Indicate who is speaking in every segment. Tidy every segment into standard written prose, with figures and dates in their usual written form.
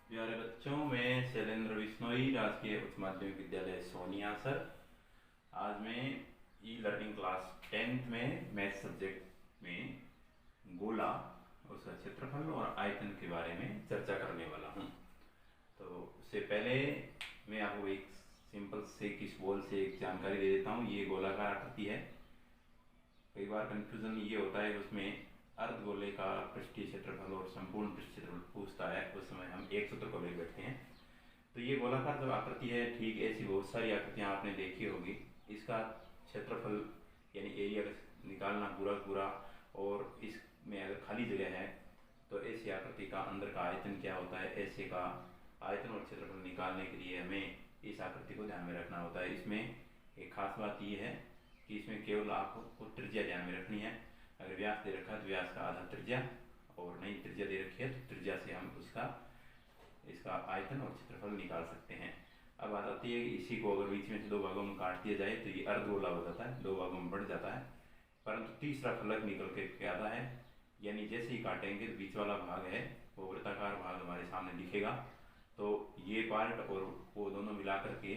Speaker 1: प्यारे बच्चों, मैं शैलेंद्र बिश्नोई, राजकीय उच्च माध्यमिक विद्यालय सोनिया सर। आज मैं ई लर्निंग क्लास 10th में मैथ सब्जेक्ट में गोला, उसका क्षेत्रफल और आयतन के बारे में चर्चा करने वाला हूँ। तो उससे पहले मैं आपको एक सिंपल से किस बॉल से एक जानकारी दे देता हूँ। ये गोलाकार आकृति है। कई बार कंफ्यूजन ये होता है उसमें अर्धगोले का पृष्ठीय क्षेत्रफल और संपूर्ण पृष्ठ क्षेत्रफल पूछता है, उस समय हम एक सूत्र को ले बैठते हैं। तो ये गोलाकार जो आकृति है, ठीक ऐसी बहुत सारी आकृतियां आपने देखी होगी। इसका क्षेत्रफल यानी एरिया निकालना पूरा पूरा, और इसमें अगर खाली जगह है तो ऐसी आकृति का अंदर का आयतन क्या होता है, ऐसे का आयतन और क्षेत्रफल निकालने के लिए हमें इस आकृति को ध्यान में रखना होता है। इसमें एक खास बात यह है कि इसमें केवल आपको त्रिज्या ध्यान में रखनी है। अगर व्यास दे रखा है तो व्यास का आधा त्रिज्या, और नई त्रिज्या दे रखी है तो त्रिज्या से हम इसका आयतन और क्षेत्रफल निकाल सकते हैं। अब बात आती है कि इसी को अगर बीच में से दो भागों में काट दिया जाए तो ये अर्धगोला हो जाता है, दो भागों में बढ़ जाता है। परंतु तीसरा फलक निकल के आता है, यानी जैसे ही काटेंगे तो बीच वाला भाग है वो वृत्ताकार भाग हमारे सामने दिखेगा। तो ये पार्ट और वो दोनों मिलाकर के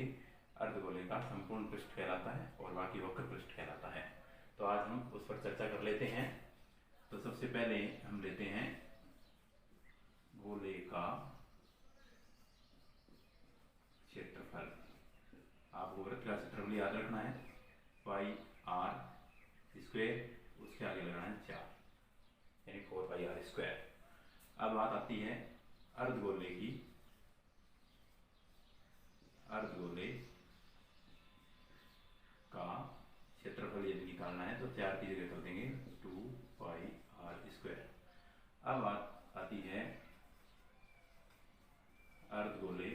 Speaker 1: अर्धगोले का संपूर्ण पृष्ठ कहलाता है और बाकी वक्र पृष्ठ कहलाता है। तो आज हम उस पर चर्चा कर लेते हैं। तो सबसे पहले हम लेते हैं गोले का क्षेत्रफल। आपको वृत्त का क्षेत्रफल याद रखना है, पाई आर स्क्वायर, उसके आगे लगाना है 4, यानी 4 पाई आर स्क्वायर। अब बात आती है अर्धगोले की। अर्धगोले का क्षेत्रफल यदि निकालना है तो 4 की जगह कर देंगे 2 पाई आर स्क्वायर। अब बात आती है अर्धगोले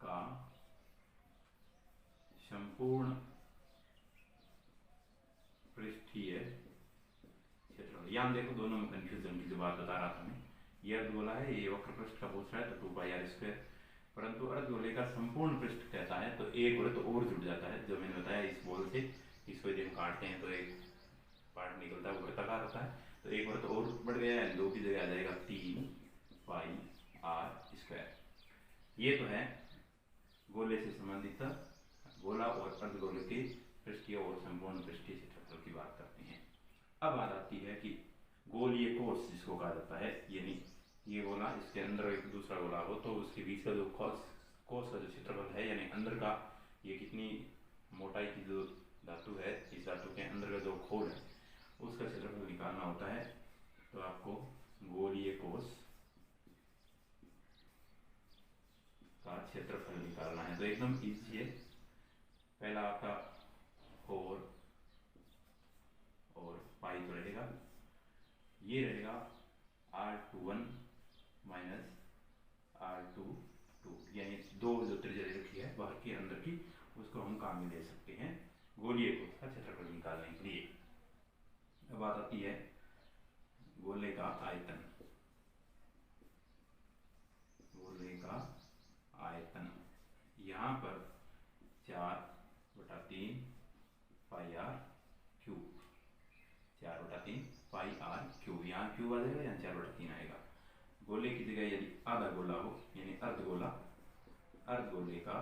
Speaker 1: का संपूर्ण पृष्ठीय क्षेत्रफल। यहां देखो, दोनों में कंफ्यूजन की जो बात बता रहा था मैं, ये अर्धगोला है, ये वक्र पृष्ठ का पूछ रहा है तो 2 पाई आर स्क्वायर, परंतु अर्धगोले का संपूर्ण पृष्ठ कहता है तो एक वृत्त और जुड़ जाता है। जो मैंने बताया इस बॉल से, इसको यदि हम काटते हैं तो एक पार्ट निकलता है, वृत्ताकार होता है, तो एक वृत्त और बढ़ गया है, 2 की जगह आ जाएगा 3 पाई आर स्क्वायर। ये तो है गोले से संबंधित, गोला और अर्धगोले के पृष्ठीय और संपूर्ण पृष्ठीय क्षेत्रफल की बात करते हैं। अब बात आती है कि गोलीय कोष जिसको कहा जाता है, यानी ये गोला, इसके अंदर एक दूसरा गोला हो तो उसके बीच का जो कोष का जो क्षेत्रफल है, यानी अंदर का ये कितनी मोटाई की जो धातु है, इस धातु के अंदर का जो खोल है उसका क्षेत्रफल निकालना होता है। तो आपको गोलीय कोष का क्षेत्रफल निकालना है। तो एकदम इजी है। पहला आपका 4 और पाई तो रहेगा, ये रहेगा R21 माइनस R22, यानी 2 जो त्रिज्या रखी है बाहर की अंदर की, उसको हम काम में ले सकते हैं गोलीय कोष का क्षेत्रफल निकालने के लिए। अब बात आती है गोले का आयतन। गोले का आयतन यहाँ पर 4/3 pi r cube, 4/3 pi r cube, यहाँ क्यूब आ जाएगा, यहाँ 4/3 आएगा। गोले की जगह यदि आधा गोला हो यानी अर्धगोला, अर्धगोले का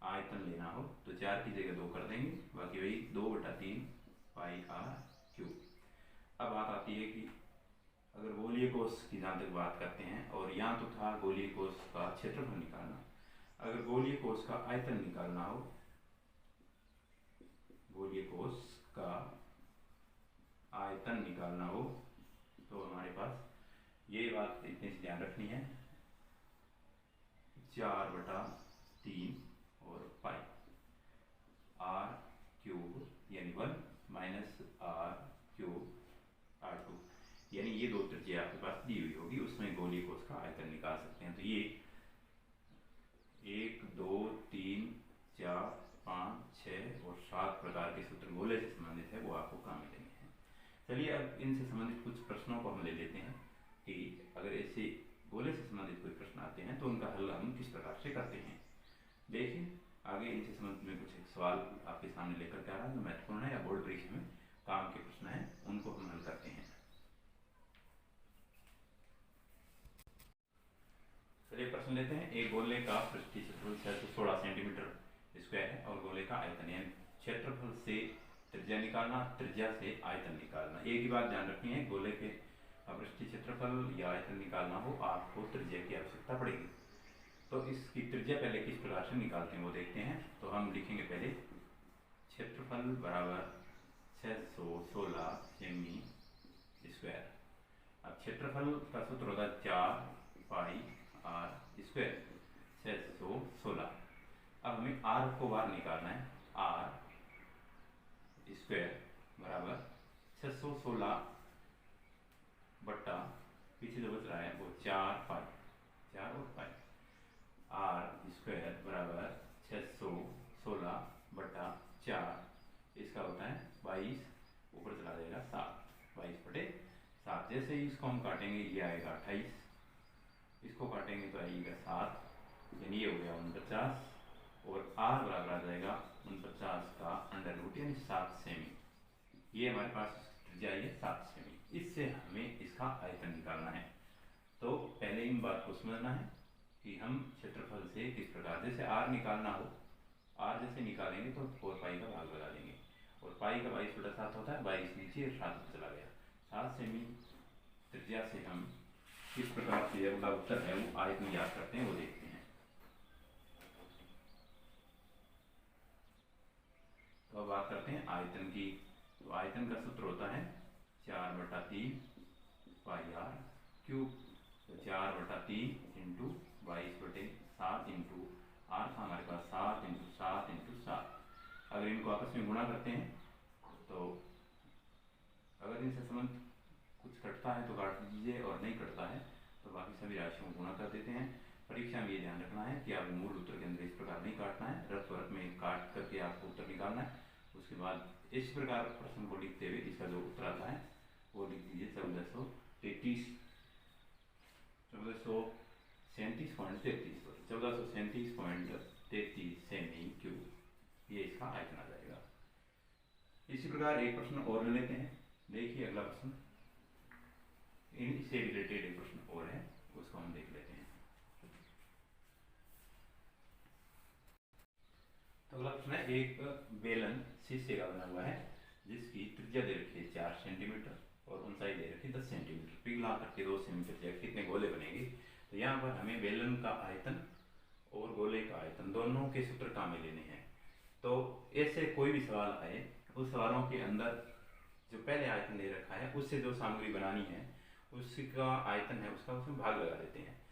Speaker 1: आयतन लेना हो तो 4 की जगह 2 कर देंगे, बाकी वही 2/3 पाई आर क्यूब। अब बात आती है कि अगर गोलीय कोष की जहाँ तक बात करते हैं, और यहाँ तो था गोलीय कोष का क्षेत्रफल निकालना, अगर गोलीय कोष का आयतन निकालना हो, गोलीय कोष का आयतन निकालना हो तो हमारे पास ये बात इतनी सी ध्यान रखनी है, 4/3 और पाई आर क्यूब यानी 1 माइनस आर क्यूब R2, यानी ये 2 त्रिज्या आपके पास दी हुई होगी, उसमें गोलीय कोष का आयतन निकाल सकते हैं। तो ये 1 2 3 4 5 6 और 7 प्रकार के सूत्र गोले से संबंधित है, वो आपको काम में लेने हैं। चलिए अब इनसे संबंधित कुछ प्रश्नों को हम ले लेते हैं कि अगर ऐसे गोले से संबंधित कोई प्रश्न आते हैं तो उनका हल हम किस प्रकार से करते हैं। देखिए आगे इनसे संबंधित में कुछ एक सवाल आपके सामने लेकर के आ रहा है जो महत्वपूर्ण है या बोर्ड परीक्षा में काम के प्रश्न है, उनको हम हल करते हैं। चलिए प्रश्न लेते हैं। एक गोले का पृष्ठीय क्षेत्रफल 16 सेंटीमीटर स्क्वायर है और गोले का आयतन यानी क्षेत्रफल से त्रिज्या निकालना, त्रिज्या से आयतन निकालना। एक ही बात ध्यान रखनी है, गोले के पृष्ठीय क्षेत्रफल या आयतन निकालना हो आपको त्रिज्या की आवश्यकता पड़ेगी। तो इसकी त्रिज्या पहले किस प्रकार से निकालते हैं वो देखते हैं। तो हम लिखेंगे पहले क्षेत्रफल बराबर 616 सेमी स्क्वायर। अब क्षेत्रफल का सूत्र होता है 4 पाई आर स्क्वायर 616। अब हमें आर को बाहर निकालना है। आर स्क्वायर बराबर 616 बट्टा पीछे जो बच रहा है वो 4 पाई, 4 और पाई। आर स्क्वायर बराबर 616 बट्टा 4, इसका होता है 22, ऊपर चला जाएगा 7, 22/7। जैसे ही इसको हम काटेंगे ये आएगा 28, इसको काटेंगे तो आएगा 7, यानी ये हो गया 49, और आर बराबर आ जाएगा 49 का अंडर रूट यानी 7 सेमी। ये हमारे पास त्रिज्या है 7 सेमी। इससे हमें इसका आयतन निकालना है। तो पहले इन बात को समझना है कि हम क्षेत्रफल से किस प्रकार, जैसे आर निकालना हो, आर जैसे निकालेंगे तो 4 पाई का भाग लगा देंगे, और पाई का 22/7 होता है, 22 नीचे और 7 ऊपर चला गया। 7 सेमी त्रिज्या से हम किस प्रकार से अगला उत्तर है वो आयतन ज्ञात करते हैं, वो देखते हैं। तो अब बात करते हैं आयतन की। तो आयतन का सूत्र होता है 4/3 पाई आर क्यूब। तो 4/3 इंटू 22/7 इंटू आर था हमारे पास 7 इंटू 7 इंटू 7। अगर इनको आपस में गुणा करते हैं तो अगर इनसे संबंध कुछ कटता है तो काट दीजिए, और नहीं कटता है तो बाकी सभी राशियों को गुणा कर देते हैं। परीक्षा में ये ध्यान रखना है कि आप मूल उत्तर के अंदर इस प्रकार नहीं काटना है, रफ वर्क में काट करके आपको उत्तर निकालना है। उसके बाद इस प्रकार प्रश्न को लिखते हुए इसका जो उत्तर आता है वो लिख दीजिए 1437.33 सेमी क्यूब। ये इसका आयतन आ जाएगा। इसी प्रकार एक प्रश्न और ले लेते हैं। देखिए अगला प्रश्न, इससे रिलेटेड एक प्रश्न और है, उसको हम देख लेते हैं। तो अगला प्रश्न है, एक बेलन शीशे का बना हुआ है जिसकी त्रिज्या दे रखी है 4 सेंटीमीटर और ऊंचाई दे रखी है 10 सेंटीमीटर। पिघला करके 2 सेंटीमीटर कितने गोले बनेंगे। तो यहाँ पर हमें बेलन का आयतन और गोले का आयतन दोनों के सूत्र काम में लेने हैं। तो ऐसे कोई भी सवाल आए, उस सवालों के अंदर जो पहले आयतन दे रखा है उससे जो सामग्री बनानी है उसका आयतन है उसका उसमें भाग लगा देते हैं।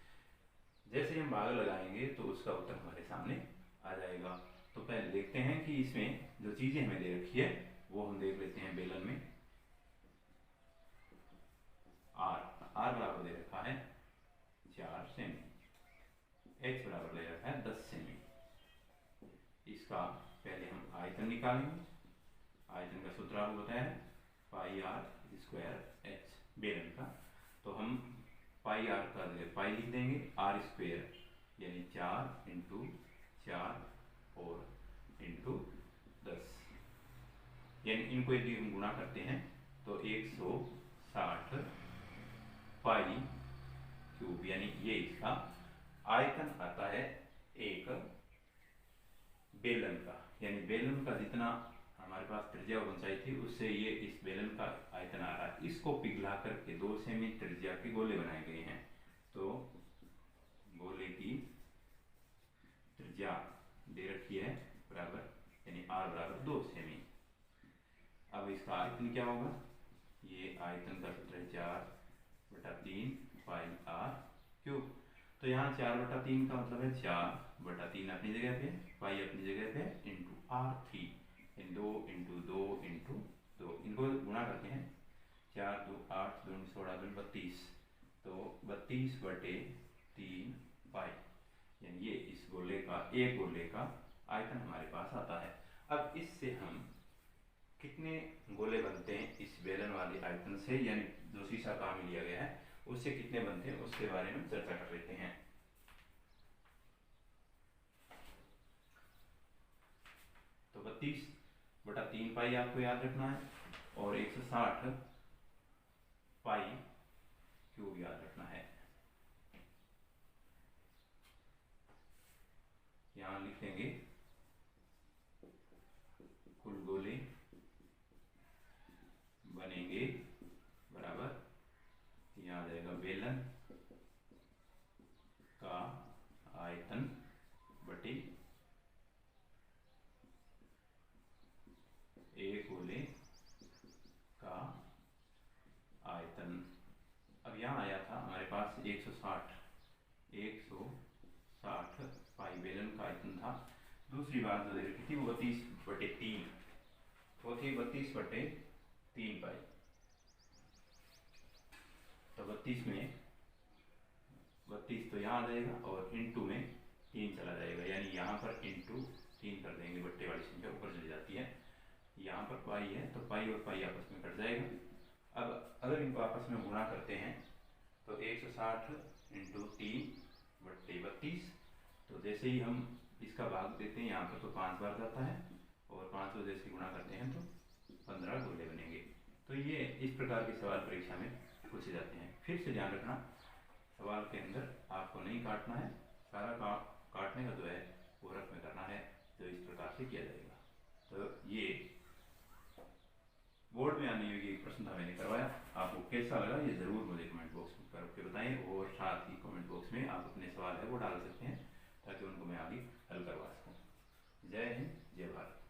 Speaker 1: जैसे हम भाग लगाएंगे तो उसका उत्तर हमारे सामने आ जाएगा। तो पहले देखते हैं कि इसमें जो चीजें हमें दे रखी है वो हम देख लेते हैं। बेलन में आर बराबर दे रखा है 4 सेमी, एच बराबर दे रखा है 10 सेमी। इसका पहले हम आयतन निकालेंगे। आयतन का सूत्र आपको बताया है पाई आर स्क्वायर एच बेलन का। तो हम पाई आर का पाई लिख देंगे, आर स्क्वायर यानी 4 इंटू 4 और इंटू 10, यानी इनको यदि हम गुणा करते हैं तो 160 पाई क्यूब, यानी ये इसका आयतन आता है एक बेलन का। यानी बेलन का जितना हमारे पास त्रिज्या और ऊंचाई थी उससे ये इस बेलन का आयतन आ रहा है। इसको पिघला करके 2 सेमी त्रिज्या के गोले बनाए गए हैं। तो गोले की त्रिज्या दे रखी है बराबर, यानी आर बराबर 2 सेमी। अब इसका आयतन क्या होगा, ये आयतन का सूत्र है 4/3 पाई आर क्यूब। तो यहाँ 4/3 का मतलब है 4/3 अपनी जगह पे, पाई अपनी जगह पे, इंटू R3 2 इंटू 2 इंटू 2। इनको गुणा करते हैं 4 2 8 2 16 2 32, तो 32/3 पाई, यानी ये इस गोले का, एक गोले का आयतन हमारे पास आता है। अब इससे हम कितने गोले बनते हैं इस बेलन वाले आयतन से, यानी जो शीशा काम में लिया गया है उससे कितने बनते हैं उसके बारे में चर्चा कर लेते हैं। तो 32/3 पाई आपको याद रखना है और 160 पाई क्यूब याद रखना है। क्या आया था हमारे पास 160 पाई बेलन का आयतन था। दूसरी बात जो दे रखी थी वो 32/3, वो थी 32/3 पाई। तो 32 में 32 तो यहाँ आ जाएगा और इंटू में 3 चला जाएगा, यानी यहाँ पर इंटू 3 कर देंगे, बट्टे वाली संख्या ऊपर चली जाती है। यहाँ पर पाई है तो पाई और पाई आपस में कट जाएगा। अब अगर इनको आपस में गुणा करते हैं तो 160 इंटू 3/32, तो जैसे ही हम इसका भाग देते हैं यहाँ पर तो 5 बार जाता है, और 5 को जैसे गुणा करते हैं तो 15 गोले बनेंगे। तो ये इस प्रकार के सवाल परीक्षा में पूछे जाते हैं। फिर से ध्यान रखना, सवाल के अंदर आपको नहीं काटना है, सारा काम काटने का जो है वो रफ में करना है, जो इस प्रकार से किया जाएगा। तो ये बोर्ड में आने योग्य प्रश्न था मैंने करवाया। आपको कैसा लगा ये ज़रूर मुझे कमेंट बॉक्स में करके बताएं, और साथ ही कमेंट बॉक्स में आप अपने सवाल है वो डाल सकते हैं ताकि उनको मैं आगे हल करवा सकूँ। जय हिंद, जय भारत।